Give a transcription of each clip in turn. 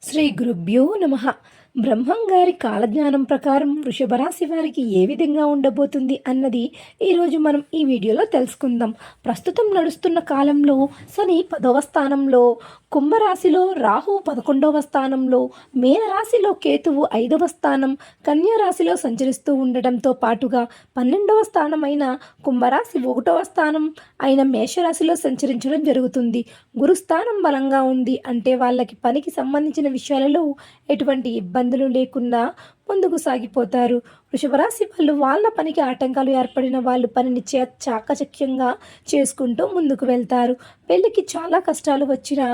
శ్రీ గురుభ్యో నమః. బ్రహ్మంగారి కాలజ్ఞానం ప్రకారం వృషభ రాశి వారికి ఏ విధంగా ఉండబోతుంది అన్నది ఈరోజు మనం ఈ వీడియోలో తెలుసుకుందాం. ప్రస్తుతం నడుస్తున్న కాలంలో శని 10వ స్థానంలో, కుంభరాశిలో రాహు 11వ స్థానంలో, మీనరాశిలో కేతువు 5వ స్థానం, కన్యా రాశిలో సంచరిస్తూ ఉండటంతో పాటుగా 12వ స్థానమైన కుంభరాశి 1వ స్థానం అయిన మేషరాశిలో సంచరించడం జరుగుతుంది. గురుస్థానం బలంగా ఉంది అంటే వాళ్ళకి పనికి సంబంధించిన విషయాలలో ఎటువంటి ఇబ్బందులు లేకుండా ముందుకు సాగిపోతారు. వృషభ రాశి వాళ్ళు వాళ్ళ పనికి ఆటంకాలు ఏర్పడిన వాళ్ళు పనిని చాకచక్యంగా చేసుకుంటూ ముందుకు వెళ్తారు. పెళ్ళికి చాలా కష్టాలు వచ్చినా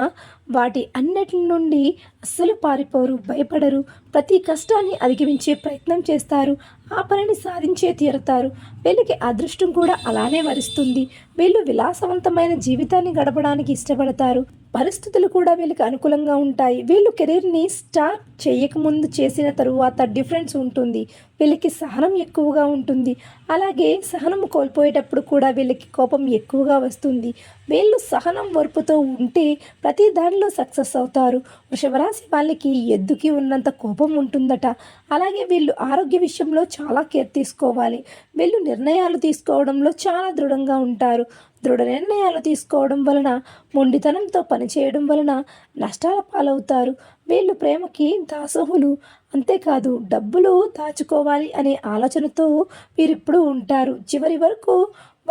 వాటి అన్నిటి నుండి అస్సలు పారిపోరు, భయపడరు. ప్రతి కష్టాన్ని అధిగమించే ప్రయత్నం చేస్తారు. ఆ పనిని సాధించే తీరుతారు. వీళ్ళకి అదృష్టం కూడా అలానే వరిస్తుంది. వీళ్ళు విలాసవంతమైన జీవితాన్ని గడపడానికి ఇష్టపడతారు. పరిస్థితులు కూడా వీళ్ళకి అనుకూలంగా ఉంటాయి. వీళ్ళు కెరీర్ని స్టార్ట్ చేయకముందు చేసిన తరువాత డిఫరెన్స్ ఉంటుంది. వీళ్ళకి సహనం ఎక్కువగా ఉంటుంది. అలాగే సహనం కోల్పోయేటప్పుడు కూడా వీళ్ళకి కోపం ఎక్కువగా వస్తుంది. వీళ్ళు సహనం ఓర్పుతో ఉంటే ప్రతి దానిలో సక్సెస్ అవుతారు. వృషభ రాశి వాళ్ళకి ఎద్దుకి ఉన్నంత కోపం ఉంటుందట. అలాగే వీళ్ళు ఆరోగ్య విషయంలో చాలా కేర్ తీసుకోవాలి. వీళ్ళు నిర్ణయాలు తీసుకోవడంలో చాలా దృఢంగా ఉంటారు. దృఢ నిర్ణయాలు తీసుకోవడం వలన, మొండితనంతో పనిచేయడం వలన నష్టాల పాలవుతారు. వీళ్ళు ప్రేమకి దాసోహులు. అంతేకాదు డబ్బులు దాచుకోవాలి అనే ఆలోచనతో వీరిప్పుడు ఉంటారు. చివరి వరకు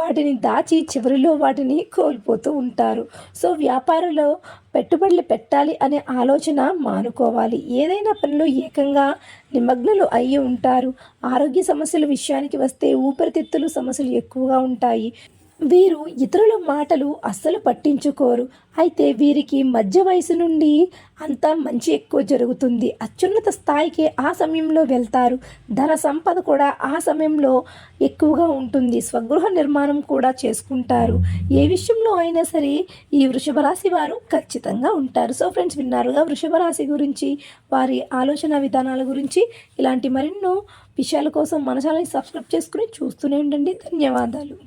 వాటిని దాచి చివరిలో వాటిని కోల్పోతూ ఉంటారు. సో వ్యాపారంలో పెట్టుబడులు పెట్టాలి అనే ఆలోచన మానుకోవాలి. ఏదైనా పనిలో ఏకంగా నిమగ్నులు అయ్యి ఉంటారు. ఆరోగ్య సమస్యల విషయానికి వస్తే ఊపిరితిత్తులు సమస్యలు ఎక్కువగా ఉంటాయి. వీరు ఇతరుల మాటలు అస్సలు పట్టించుకోరు. అయితే వీరికి మధ్య వయసు నుండి అంతా మంచి ఎక్కువ జరుగుతుంది. అత్యున్నత స్థాయికి ఆ సమయంలో వెళ్తారు. ధన సంపద కూడా ఆ సమయంలో ఎక్కువగా ఉంటుంది. స్వగృహ నిర్మాణం కూడా చేసుకుంటారు. ఏ విషయంలో అయినా సరే ఈ వృషభ రాశి వారు ఖచ్చితంగా ఉంటారు. సో ఫ్రెండ్స్, విన్నారుగా వృషభ రాశి గురించి, వారి ఆలోచన విధానాల గురించి. ఇలాంటి మరెన్నో విషయాల కోసం మన ఛానల్ని సబ్స్క్రైబ్ చేసుకుని చూస్తూనే ఉండండి. ధన్యవాదాలు.